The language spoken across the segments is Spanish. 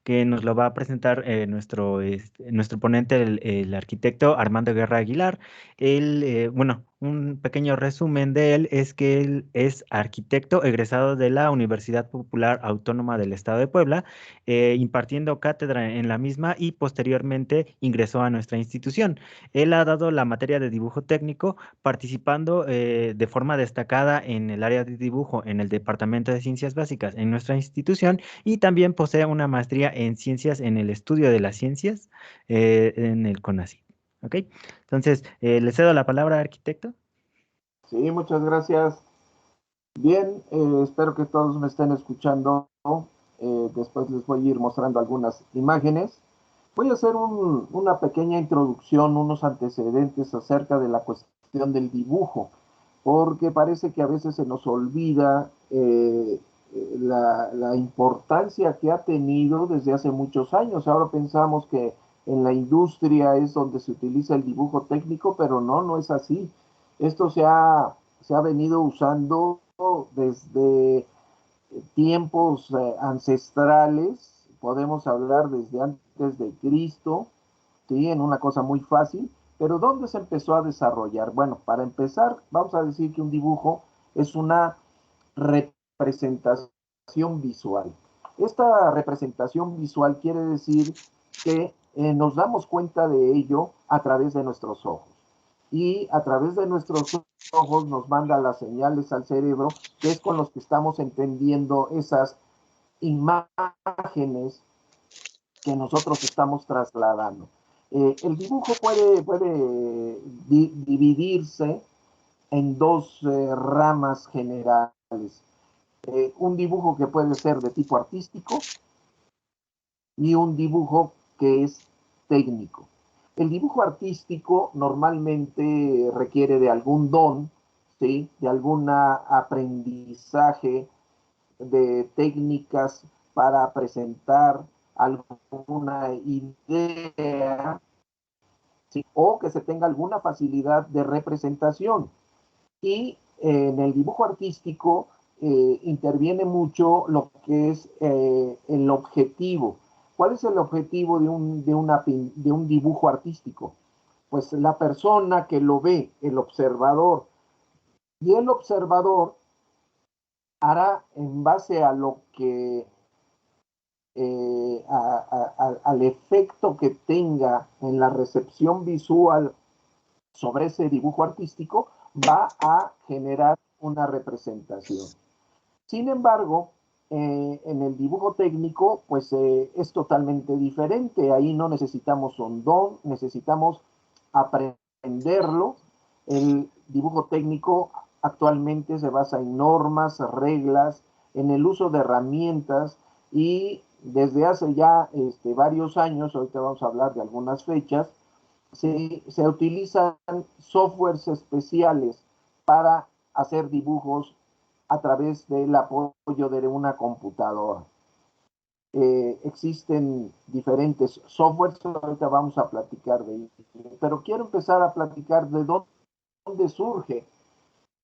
que nos lo va a presentar nuestro ponente, el arquitecto Armando Guerra Aguilar. Bueno, un pequeño resumen de él es que él es arquitecto egresado de la Universidad Popular Autónoma del Estado de Puebla, impartiendo cátedra en la misma y posteriormente ingresó a nuestra institución. Él ha dado la materia de dibujo técnico, participando de forma destacada en el área de dibujo en el Departamento de Ciencias Básicas en nuestra institución, y también posee una maestría en ciencias en el estudio de las ciencias en el CONACYT. ¿Ok? Entonces, le cedo la palabra, arquitecto. Sí, muchas gracias. Bien, espero que todos me estén escuchando. Después les voy a ir mostrando algunas imágenes. Voy a hacer una pequeña introducción, unos antecedentes acerca de la cuestión del dibujo, porque parece que a veces se nos olvida la importancia que ha tenido desde hace muchos años. Ahora pensamos que en la industria es donde se utiliza el dibujo técnico, pero no, no es así. Esto se ha venido usando desde tiempos ancestrales, podemos hablar desde antes de Cristo, ¿sí? En una cosa muy fácil, pero ¿dónde se empezó a desarrollar? Bueno, para empezar, vamos a decir que un dibujo es una representación visual. Esta representación visual quiere decir que nos damos cuenta de ello a través de nuestros ojos. Y a través de nuestros ojos nos manda las señales al cerebro, que es con los que estamos entendiendo esas imágenes que nosotros estamos trasladando. El dibujo puede dividirse en dos ramas generales. Un dibujo que puede ser de tipo artístico y un dibujo que es técnico. El dibujo artístico normalmente requiere de algún don, ¿sí? De algún aprendizaje de técnicas para presentar alguna idea, ¿sí? O que se tenga alguna facilidad de representación. Y en el dibujo artístico interviene mucho lo que es el objetivo. ¿Cuál es el objetivo de un dibujo artístico? Pues la persona que lo ve, el observador. Y el observador hará en base a lo que al efecto que tenga en la recepción visual sobre ese dibujo artístico, va a generar una representación. Sin embargo, en el dibujo técnico, pues es totalmente diferente. Ahí no necesitamos un don, necesitamos aprenderlo. El dibujo técnico actualmente se basa en normas, reglas, en el uso de herramientas y desde hace ya varios años, ahorita vamos a hablar de algunas fechas, se utilizan softwares especiales para hacer dibujos a través del apoyo de una computadora. Existen diferentes softwares, ahorita vamos a platicar de ello, pero quiero empezar a platicar de dónde surge.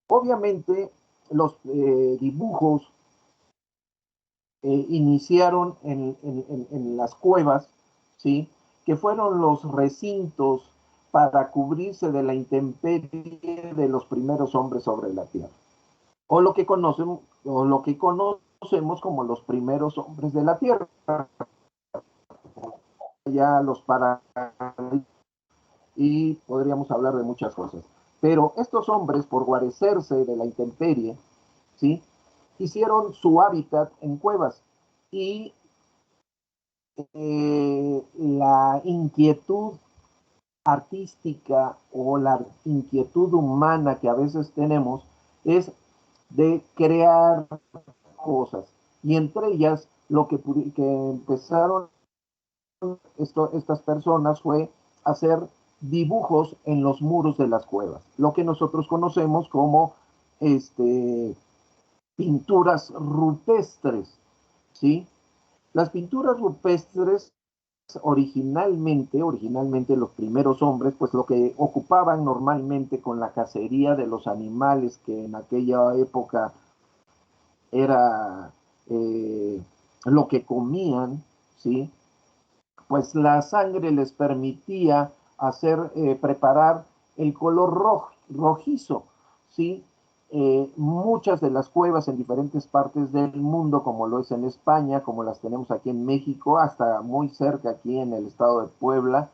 Obviamente, los dibujos iniciaron en las cuevas, ¿sí? Que fueron los recintos para cubrirse de la intemperie de los primeros hombres sobre la tierra, o lo que conocemos como los primeros hombres de la tierra, ya los para y podríamos hablar de muchas cosas. Pero estos hombres, por guarecerse de la intemperie, ¿sí? Hicieron su hábitat en cuevas y la inquietud artística o la inquietud humana que a veces tenemos es de crear cosas. Y entre ellas, que empezaron estas personas fue hacer dibujos en los muros de las cuevas, lo que nosotros conocemos como pinturas rupestres, ¿sí? Las pinturas rupestres originalmente los primeros hombres, pues lo que ocupaban normalmente con la cacería de los animales que en aquella época era lo que comían, ¿sí? Pues la sangre les permitía preparar el color rojizo, ¿sí? Muchas de las cuevas en diferentes partes del mundo, como lo es en España, como las tenemos aquí en México, hasta muy cerca aquí en el estado de Puebla,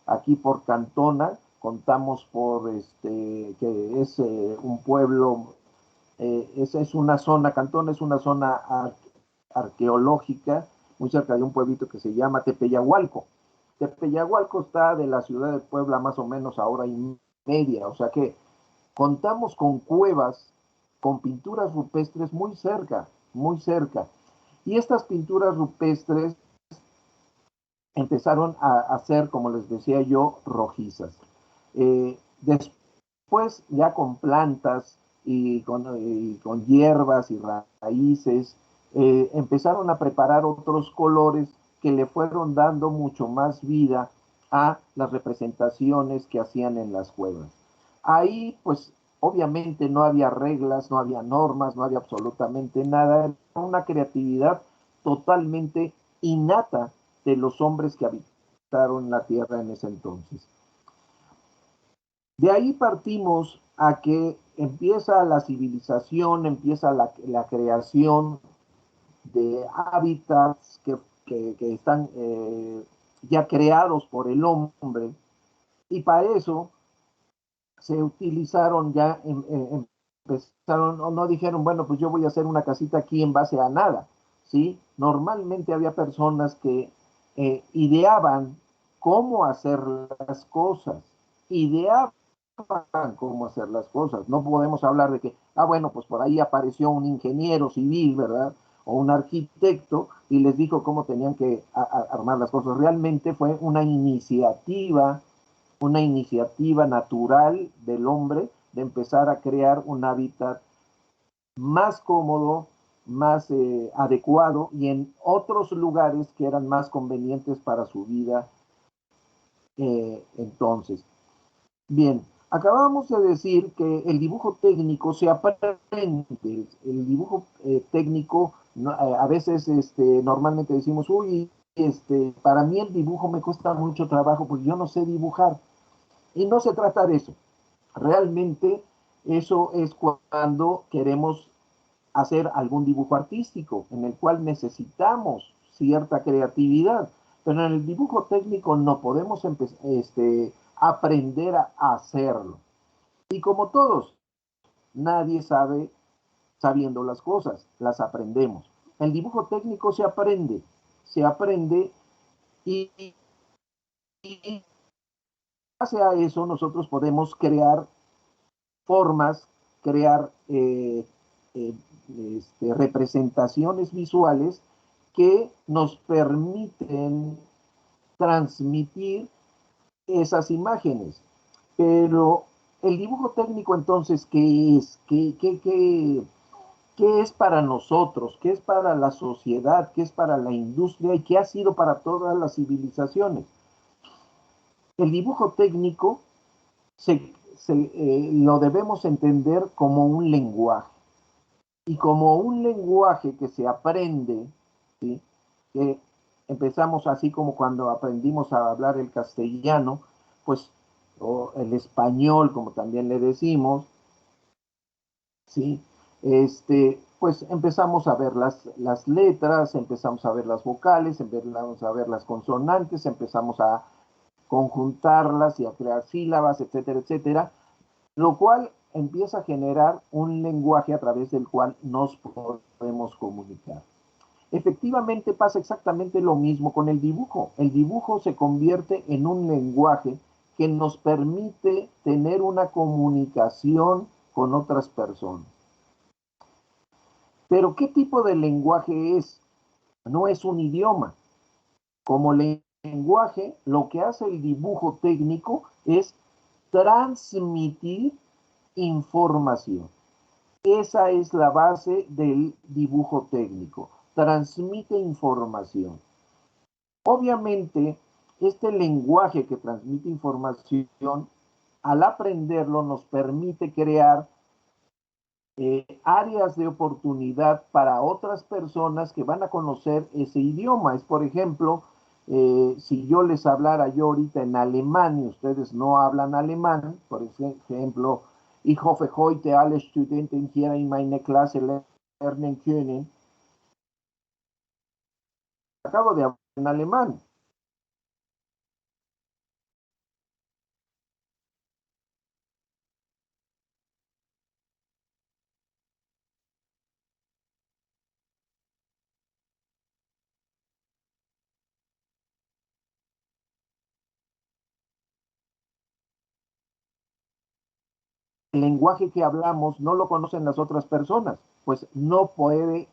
aquí por Cantona, contamos que es un pueblo, es una zona, Cantona es una zona arqueológica, muy cerca de un pueblito que se llama Tepeyahualco. Tepeyahualco está de la ciudad de Puebla más o menos a hora y media, o sea que contamos con cuevas, con pinturas rupestres muy cerca, muy cerca. Y estas pinturas rupestres empezaron a ser, como les decía yo, rojizas. Después, ya con plantas y con hierbas y raíces, empezaron a preparar otros colores que le fueron dando mucho más vida a las representaciones que hacían en las cuevas. Ahí, pues, obviamente no había reglas, no había normas, no había absolutamente nada, era una creatividad totalmente innata de los hombres que habitaron la tierra en ese entonces. De ahí partimos a que empieza la civilización, empieza la creación de hábitats que están ya creados por el hombre, y para eso se utilizaron ya, empezaron, no dijeron, bueno, pues yo voy a hacer una casita aquí en base a nada, ¿sí? Normalmente había personas que ideaban cómo hacer las cosas, ideaban cómo hacer las cosas. No podemos hablar de que, bueno, pues por ahí apareció un ingeniero civil, ¿verdad? O un arquitecto y les dijo cómo tenían que armar las cosas. Realmente fue una iniciativa natural del hombre de empezar a crear un hábitat más cómodo, más adecuado y en otros lugares que eran más convenientes para su vida entonces. Bien, acabamos de decir que el dibujo técnico se aprende, el dibujo técnico, no, a veces normalmente decimos, uy, para mí el dibujo me cuesta mucho trabajo porque yo no sé dibujar. Y no se trata de eso. Realmente eso es cuando queremos hacer algún dibujo artístico en el cual necesitamos cierta creatividad. Pero en el dibujo técnico no podemos aprender a hacerlo. Y como todos, nadie sabe sabiendo las cosas, las aprendemos. El dibujo técnico se aprende y, y base a eso nosotros podemos crear formas, crear representaciones visuales que nos permiten transmitir esas imágenes. Pero el dibujo técnico entonces, ¿qué es? ¿Qué es para nosotros? ¿Qué es para la sociedad? ¿Qué es para la industria? ¿Y qué ha sido para todas las civilizaciones? El dibujo técnico lo debemos entender como un lenguaje. Y como un lenguaje que se aprende, ¿sí? Que empezamos así como cuando aprendimos a hablar el castellano, pues, o el español, como también le decimos, ¿sí? Pues empezamos a ver las letras, empezamos a ver las vocales, empezamos a ver las consonantes, empezamos a conjuntarlas y a crear sílabas, etcétera, etcétera, lo cual empieza a generar un lenguaje a través del cual nos podemos comunicar. Efectivamente pasa exactamente lo mismo con el dibujo. El dibujo se convierte en un lenguaje que nos permite tener una comunicación con otras personas. Pero ¿qué tipo de lenguaje es? No es un idioma. Como lenguaje, lo que hace el dibujo técnico es transmitir información. Esa es la base del dibujo técnico. Transmite información. Obviamente, este lenguaje que transmite información, al aprenderlo, nos permite crear áreas de oportunidad para otras personas que van a conocer ese idioma. Es, por ejemplo, si yo les hablara yo ahorita en alemán y ustedes no hablan alemán, por ejemplo, ich hoffe heute alle Studenten hier in meine Klasse lernen können. Acabo de hablar en alemán. El lenguaje que hablamos no lo conocen las otras personas, pues no puede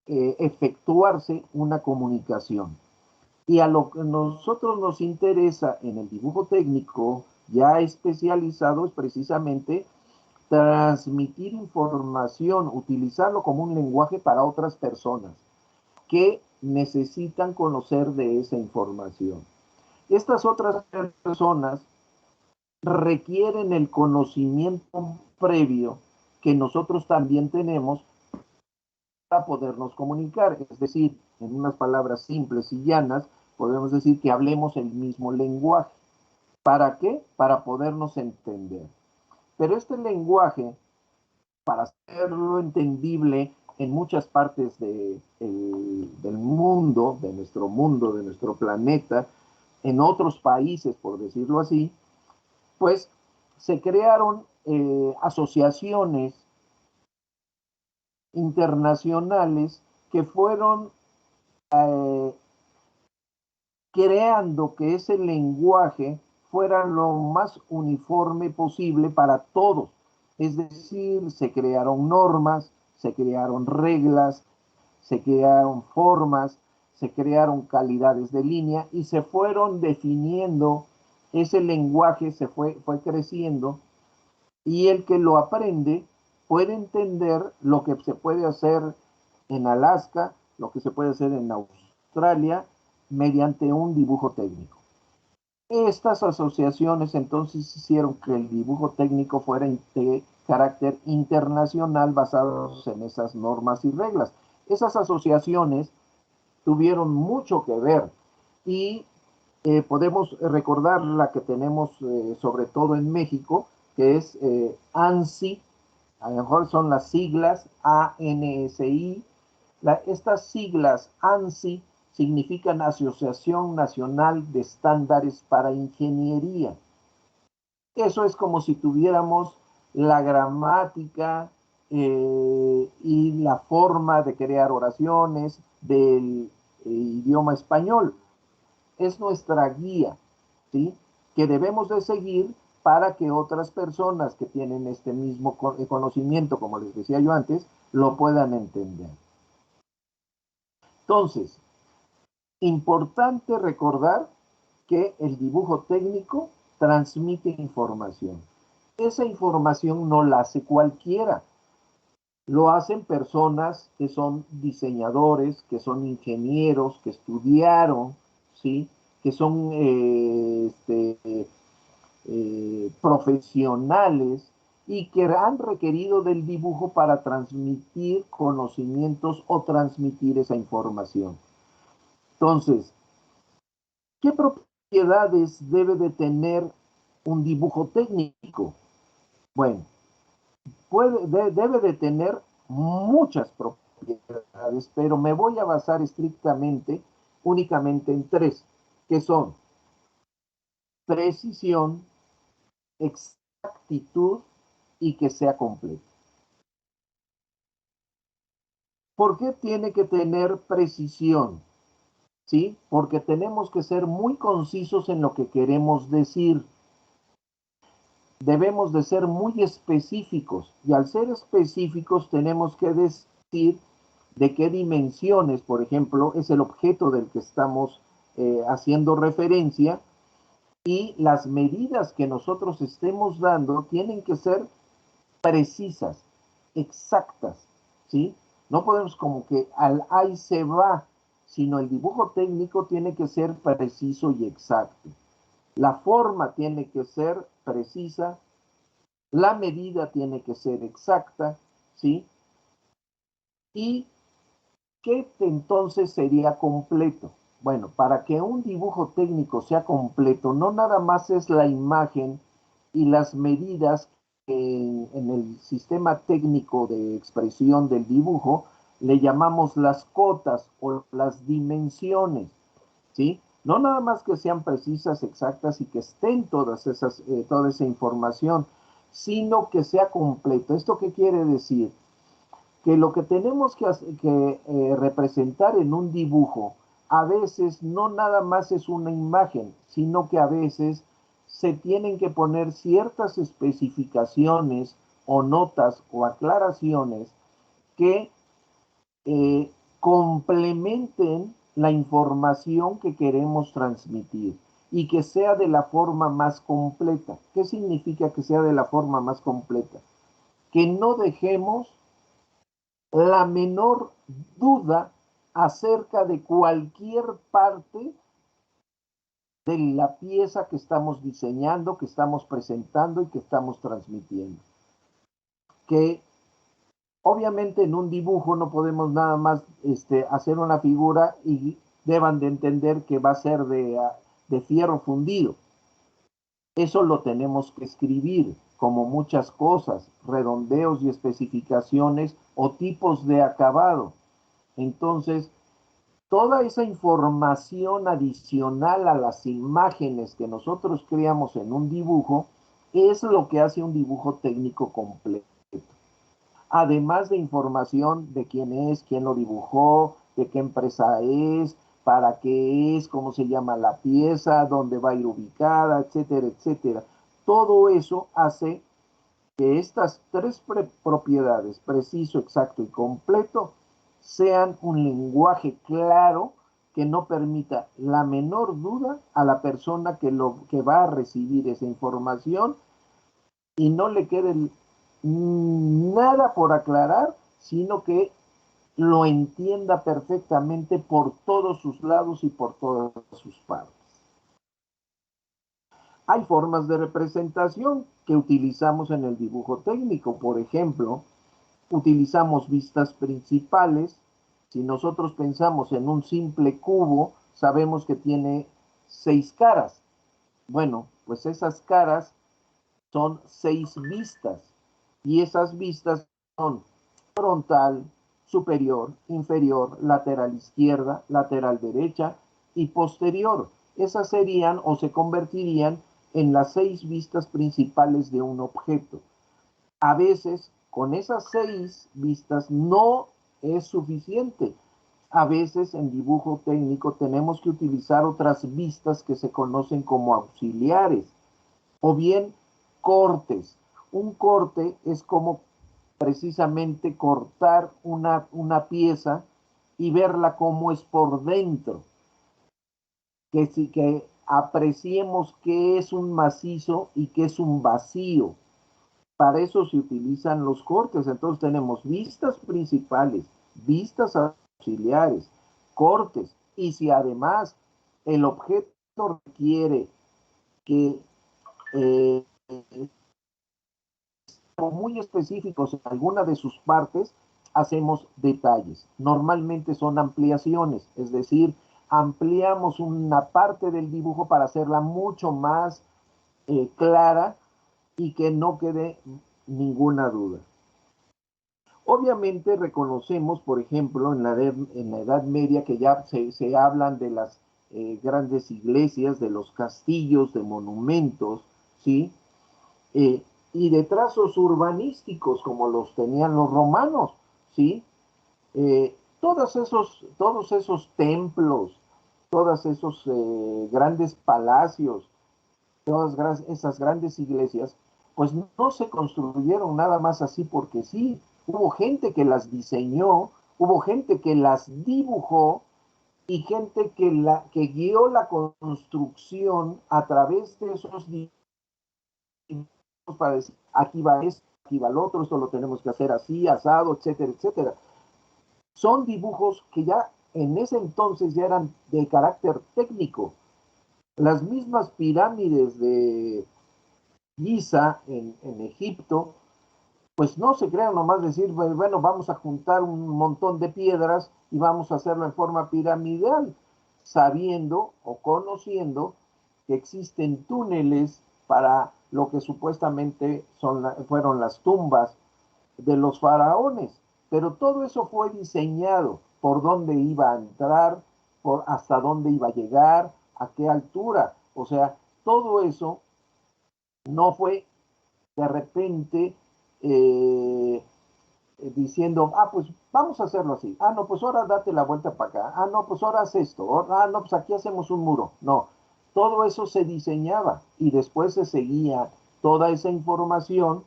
efectuarse una comunicación. Y a lo que a nosotros nos interesa en el dibujo técnico ya especializado es precisamente transmitir información, utilizarlo como un lenguaje para otras personas que necesitan conocer de esa información. Estas otras personas requieren el conocimiento previo que nosotros también tenemos para podernos comunicar. Es decir, en unas palabras simples y llanas, podemos decir que hablemos el mismo lenguaje. ¿Para qué? Para podernos entender. Pero este lenguaje, para hacerlo entendible en muchas partes del mundo, de nuestro planeta, en otros países, por decirlo así, pues se crearon asociaciones internacionales que fueron eh, creando que ese lenguaje fuera lo más uniforme posible para todos. Es decir, se crearon normas, se crearon reglas, se crearon formas, se crearon calidades de línea y se fueron definiendo, ese lenguaje fue creciendo y el que lo aprende puede entender lo que se puede hacer en Alaska, lo que se puede hacer en Australia, mediante un dibujo técnico. Estas asociaciones entonces hicieron que el dibujo técnico fuera de carácter internacional basados en esas normas y reglas. Esas asociaciones tuvieron mucho que ver y podemos recordar la que tenemos sobre todo en México, que es ANSI, a lo mejor son las siglas ANSI. Estas siglas ANSI significan Asociación Nacional de Estándares para Ingeniería. Eso es como si tuviéramos la gramática y la forma de crear oraciones del idioma español. Es nuestra guía, ¿sí? Que debemos de seguir para que otras personas que tienen este mismo conocimiento, como les decía yo antes, lo puedan entender. Entonces, importante recordar que el dibujo técnico transmite información. Esa información no la hace cualquiera. Lo hacen personas que son diseñadores, que son ingenieros, que estudiaron, ¿sí? Que son profesionales y que han requerido del dibujo para transmitir conocimientos o transmitir esa información. Entonces, ¿qué propiedades debe de tener un dibujo técnico? Bueno, debe de tener muchas propiedades, pero me voy a basar estrictamente, únicamente en tres, que son precisión, exactitud y que sea completo. ¿Por qué tiene que tener precisión? ¿Sí? Porque tenemos que ser muy concisos en lo que queremos decir. Debemos de ser muy específicos y al ser específicos tenemos que decir de qué dimensiones, por ejemplo, es el objeto del que estamos haciendo referencia y las medidas que nosotros estemos dando tienen que ser precisas, exactas, ¿sí? No podemos como que al ahí se va, sino el dibujo técnico tiene que ser preciso y exacto. La forma tiene que ser precisa, la medida tiene que ser exacta ¿sí? ¿Y qué entonces sería completo? Bueno, para que un dibujo técnico sea completo, no nada más es la imagen y las medidas que en el sistema técnico de expresión del dibujo le llamamos las cotas o las dimensiones, ¿sí? No nada más que sean precisas, exactas y que estén toda esa información, sino que sea completo. ¿Esto qué quiere decir? Que lo que tenemos que representar en un dibujo a veces no nada más es una imagen, sino que a veces se tienen que poner ciertas especificaciones o notas o aclaraciones que complementen la información que queremos transmitir y que sea de la forma más completa. ¿Qué significa que sea de la forma más completa? Que no dejemos la menor duda acerca de cualquier parte de la pieza que estamos diseñando, que estamos presentando y que estamos transmitiendo. Que obviamente en un dibujo no podemos nada más hacer una figura y deban de entender que va a ser de fierro fundido. Eso lo tenemos que escribir, como muchas cosas, redondeos y especificaciones o tipos de acabado. Entonces, toda esa información adicional a las imágenes que nosotros creamos en un dibujo es lo que hace un dibujo técnico completo. Además de información de quién es, quién lo dibujó, de qué empresa es, para qué es, cómo se llama la pieza, dónde va a ir ubicada, etcétera, etcétera. Todo eso hace que estas tres propiedades, preciso, exacto y completo, sean un lenguaje claro que no permita la menor duda a la persona que va a recibir esa información y no le quede nada por aclarar, sino que lo entienda perfectamente por todos sus lados y por todas sus partes. Hay formas de representación que utilizamos en el dibujo técnico. Por ejemplo, utilizamos vistas principales. Si nosotros pensamos en un simple cubo, sabemos que tiene 6 caras. Bueno, pues esas caras son 6 vistas. Y esas vistas son frontal, superior, inferior, lateral izquierda, lateral derecha y posterior. Esas serían o se convertirían en las 6 vistas principales de un objeto. A veces con esas 6 vistas no es suficiente. A veces en dibujo técnico tenemos que utilizar otras vistas que se conocen como auxiliares o bien cortes. Un corte es como precisamente cortar una pieza y verla como es por dentro. Que apreciemos qué es un macizo y qué es un vacío. Para eso se utilizan los cortes. Entonces tenemos vistas principales, vistas auxiliares, cortes. Y si además el objeto requiere que muy específicos en alguna de sus partes, hacemos detalles. Normalmente son ampliaciones, es decir, ampliamos una parte del dibujo para hacerla mucho más clara y que no quede ninguna duda. Obviamente reconocemos, por ejemplo, en la Edad Media que ya se hablan de las grandes iglesias, de los castillos, de monumentos, ¿sí? eh, y de trazos urbanísticos como los tenían los romanos, ¿sí? Todos esos templos, todos esos grandes palacios, todas esas grandes iglesias, pues no se construyeron nada más así porque sí. Hubo gente que las diseñó, hubo gente que las dibujó y gente que guió la construcción a través de esos para decir, aquí va esto, aquí va el otro, esto lo tenemos que hacer así, asado, etcétera, etcétera. Son dibujos que ya en ese entonces ya eran de carácter técnico. Las mismas pirámides de Giza en Egipto pues no se crean nomás decir, bueno, vamos a juntar un montón de piedras y vamos a hacerlo en forma piramidal, sabiendo o conociendo que existen túneles para lo que supuestamente fueron las tumbas de los faraones. Pero todo eso fue diseñado por dónde iba a entrar, por hasta dónde iba a llegar, a qué altura. O sea, todo eso no fue de repente diciendo, pues vamos a hacerlo así. No, pues ahora date la vuelta para acá. No, pues ahora haz esto. No, pues aquí hacemos un muro. No, todo eso se diseñaba y después se seguía toda esa información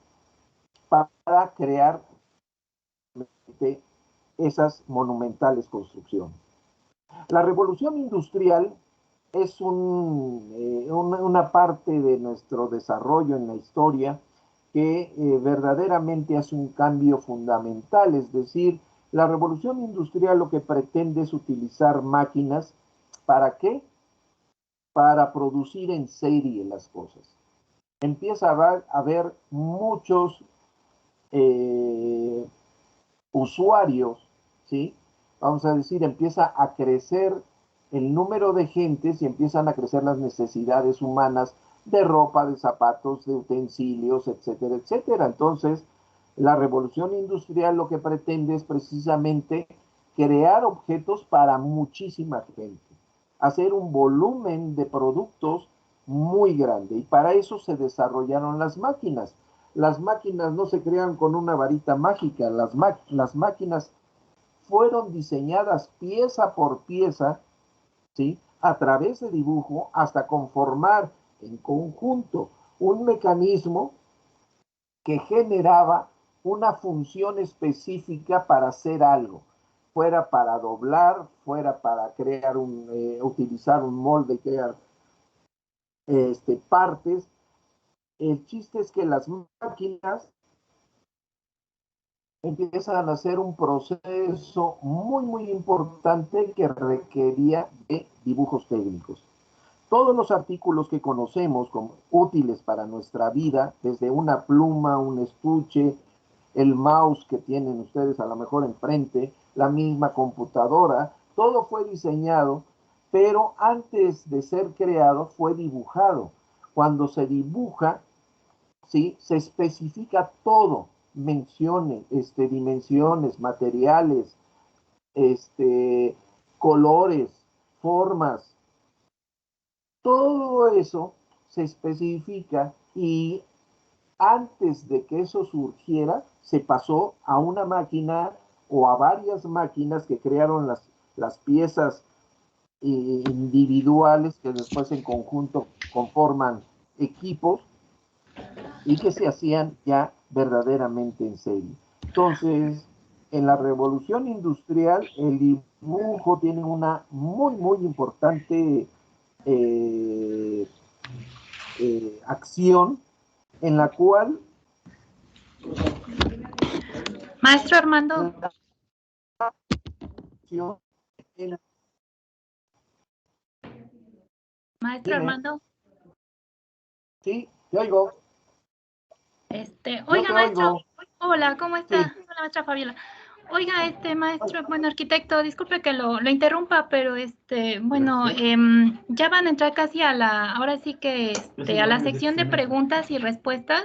para crear esas monumentales construcciones. La revolución industrial es una parte de nuestro desarrollo en la historia que verdaderamente hace un cambio fundamental, es decir, la revolución industrial lo que pretende es utilizar máquinas, ¿para qué? Para producir en serie las cosas. Empieza a haber muchos eh, usuarios, ¿sí? Vamos a decir, empieza a crecer el número de gentes y empiezan a crecer las necesidades humanas de ropa, de zapatos, de utensilios, etcétera, etcétera. Entonces, la revolución industrial lo que pretende es precisamente crear objetos para muchísima gente, hacer un volumen de productos muy grande y para eso se desarrollaron las máquinas. Las máquinas no se crean con una varita mágica, las máquinas fueron diseñadas pieza por pieza, ¿sí? A través de dibujo hasta conformar en conjunto un mecanismo que generaba una función específica para hacer algo, fuera para doblar, fuera para crear utilizar un molde y crear partes. El chiste es que las máquinas empiezan a hacer un proceso muy, muy importante que requería de dibujos técnicos. Todos los artículos que conocemos como útiles para nuestra vida, desde una pluma, un estuche, el mouse que tienen ustedes a lo mejor enfrente, la misma computadora, todo fue diseñado, pero antes de ser creado fue dibujado. Cuando se dibuja, ¿sí? Se especifica todo, menciones, dimensiones, materiales, colores, formas, todo eso se especifica y antes de que eso surgiera, se pasó a una máquina o a varias máquinas que crearon las piezas individuales que después en conjunto conforman equipos y que se hacían ya verdaderamente en serie. Entonces, en la revolución industrial, el dibujo tiene una muy, muy importante eh, acción en la cual Maestro Armando. Maestro Dime. Armando. Sí, te oigo. Oiga, maestro. Oigo. Hola, ¿cómo está? Sí. Hola, maestra Fabiola. Oiga, maestro, bueno, arquitecto, disculpe que lo interrumpa, pero bueno, ya van a entrar casi ahora sí que a la sección de preguntas y respuestas,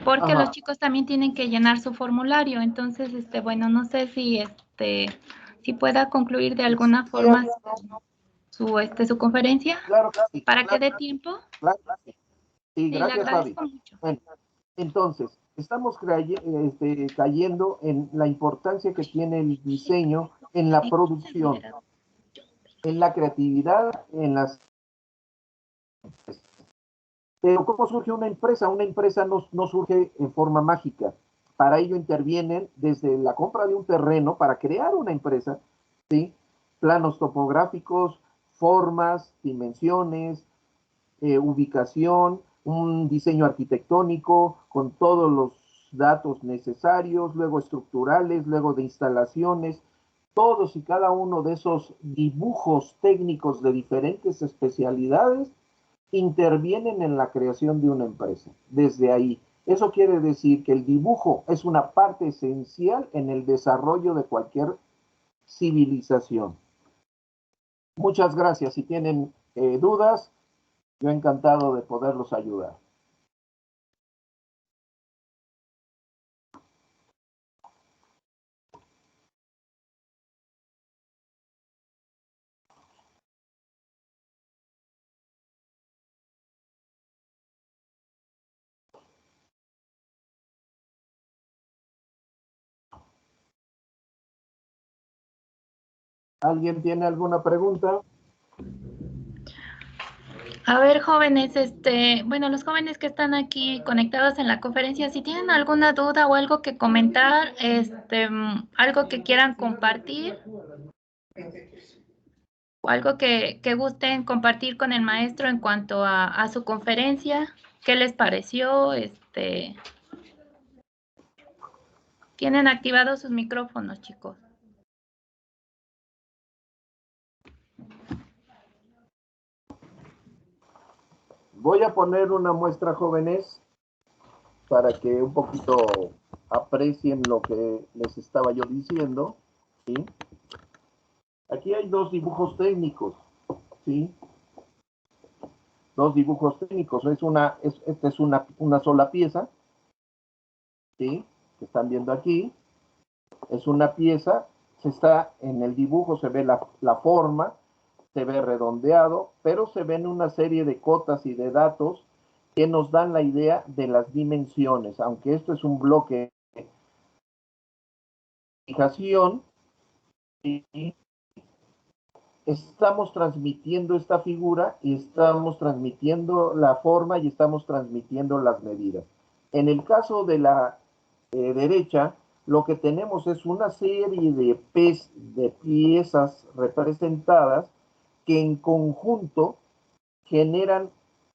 porque Ajá. los chicos también tienen que llenar su formulario. Entonces, bueno, no sé si pueda concluir de alguna forma su conferencia. Claro que sí. Para que dé tiempo. Claro que sí. Sí, Sí, le gracias, Fabi. agradezco mucho. Bueno, entonces, estamos cayendo en la importancia que tiene el diseño en la producción, en la creatividad, en las... Pero ¿cómo surge una empresa? Una empresa no surge en forma mágica. Para ello intervienen desde la compra de un terreno para crear una empresa, ¿sí? Planos topográficos, formas, dimensiones, ubicación, un diseño arquitectónico con todos los datos necesarios, luego estructurales, luego de instalaciones, todos y cada uno de esos dibujos técnicos de diferentes especialidades intervienen en la creación de una empresa. Desde ahí, Eso quiere decir que el dibujo es una parte esencial en el desarrollo de cualquier civilización. Muchas gracias. Si tienen dudas, yo encantado de poderlos ayudar. ¿Alguien tiene alguna pregunta? A ver, jóvenes, bueno, los jóvenes que están aquí conectados en la conferencia, si tienen alguna duda o algo que comentar, algo que quieran compartir o algo que gusten compartir con el maestro en cuanto a su conferencia, ¿qué les pareció? Tienen activados sus micrófonos, chicos. Voy a poner una muestra, jóvenes, para que un poquito aprecien lo que les estaba yo diciendo, ¿sí? Aquí hay dos dibujos técnicos, ¿sí? Dos dibujos técnicos. Esta es una sola pieza, ¿sí? Que están viendo aquí. Es una pieza, en el dibujo se ve la forma, se ve redondeado, pero se ven una serie de cotas y de datos que nos dan la idea de las dimensiones, aunque esto es un bloque de fijación, ¿sí? Estamos transmitiendo esta figura y estamos transmitiendo la forma y estamos transmitiendo las medidas. En el caso de la derecha, lo que tenemos es una serie de piezas representadas que en conjunto generan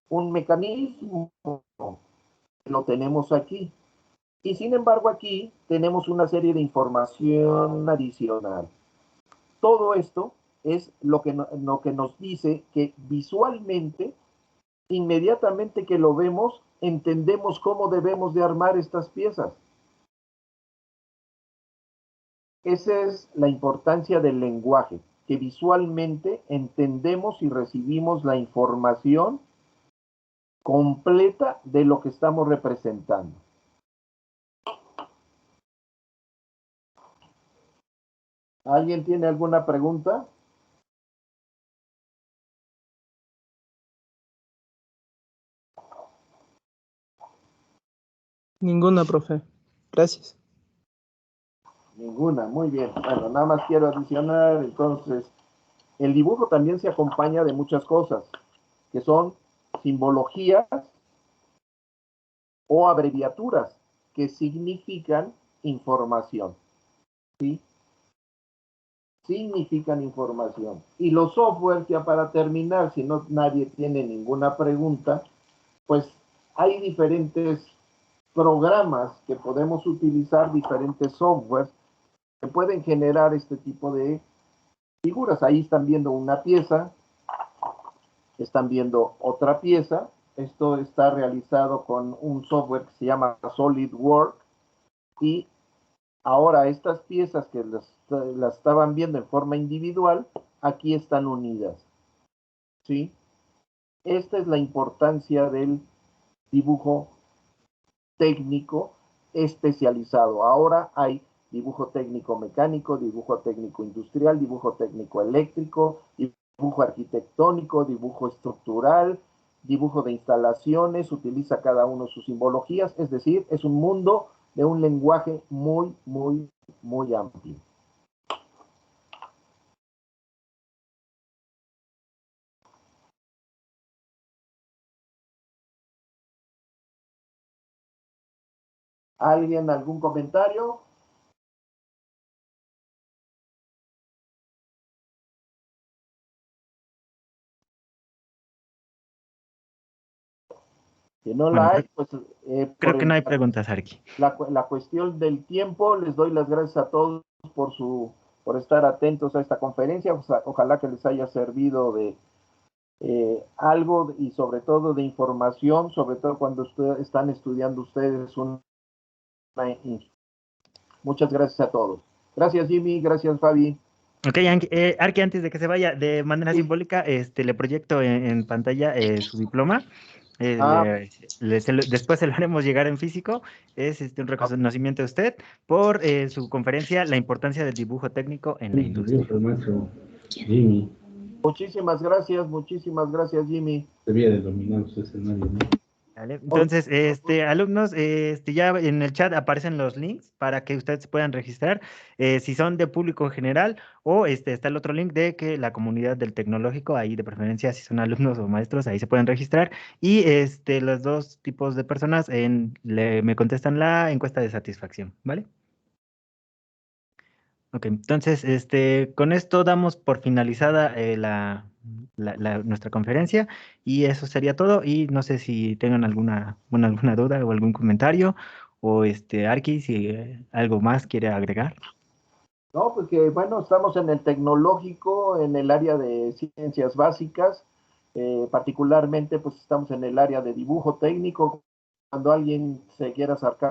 un mecanismo. Lo tenemos aquí. Y sin embargo aquí tenemos una serie de información adicional. Todo esto es lo que nos dice que visualmente, inmediatamente que lo vemos, entendemos cómo debemos de armar estas piezas. Esa es la importancia del lenguaje, que visualmente entendemos y recibimos la información completa de lo que estamos representando. ¿Alguien tiene alguna pregunta? Ninguna, profe. Gracias. Ninguna, muy bien. Bueno, nada más quiero adicionar, entonces, el dibujo también se acompaña de muchas cosas, que son simbologías o abreviaturas que significan información, ¿sí? Significan información. Y los softwares, ya para terminar, si no nadie tiene ninguna pregunta, pues hay diferentes programas que podemos utilizar, diferentes softwares que pueden generar este tipo de figuras. Ahí están viendo una pieza, están viendo otra pieza. Esto está realizado con un software que se llama SolidWorks y ahora estas piezas que las estaban viendo en forma individual, aquí están unidas, ¿sí? Esta es la importancia del dibujo técnico especializado. Ahora hay dibujo técnico mecánico, dibujo técnico industrial, dibujo técnico eléctrico, dibujo arquitectónico, dibujo estructural, dibujo de instalaciones, utiliza cada uno sus simbologías, es decir, es un mundo de un lenguaje muy, muy, muy amplio. ¿Alguien, algún comentario? Si no Bueno, la hay, pues creo que no hay preguntas, Arqui. la cuestión del tiempo, les doy las gracias a todos por estar atentos a esta conferencia. Ojalá que les haya servido de algo y sobre todo de información, sobre todo cuando están estudiando ustedes una. Muchas gracias a todos. Gracias, Jimmy. Gracias, Fabi. Ok, Arqui, antes de que se vaya, de manera simbólica, le proyecto en pantalla su diploma. Después se lo haremos llegar en físico. Es un reconocimiento a usted por su conferencia, La importancia del dibujo técnico en la industria. Jimmy. Muchísimas gracias, Jimmy. Debía de dominar su escenario, ¿no? ¿Vale? Entonces, alumnos, ya en el chat aparecen los links para que ustedes puedan registrar, si son de público en general, o está el otro link de que la comunidad del tecnológico, ahí de preferencia, si son alumnos o maestros, ahí se pueden registrar, y los dos tipos de personas me contestan la encuesta de satisfacción, ¿vale? Ok, entonces, con esto damos por finalizada nuestra conferencia y eso sería todo. Y no sé si tengan alguna duda o algún comentario o Arki, si algo más quiere agregar. No, porque bueno, estamos en el tecnológico, en el área de ciencias básicas, particularmente pues estamos en el área de dibujo técnico. Cuando alguien se quiera acercar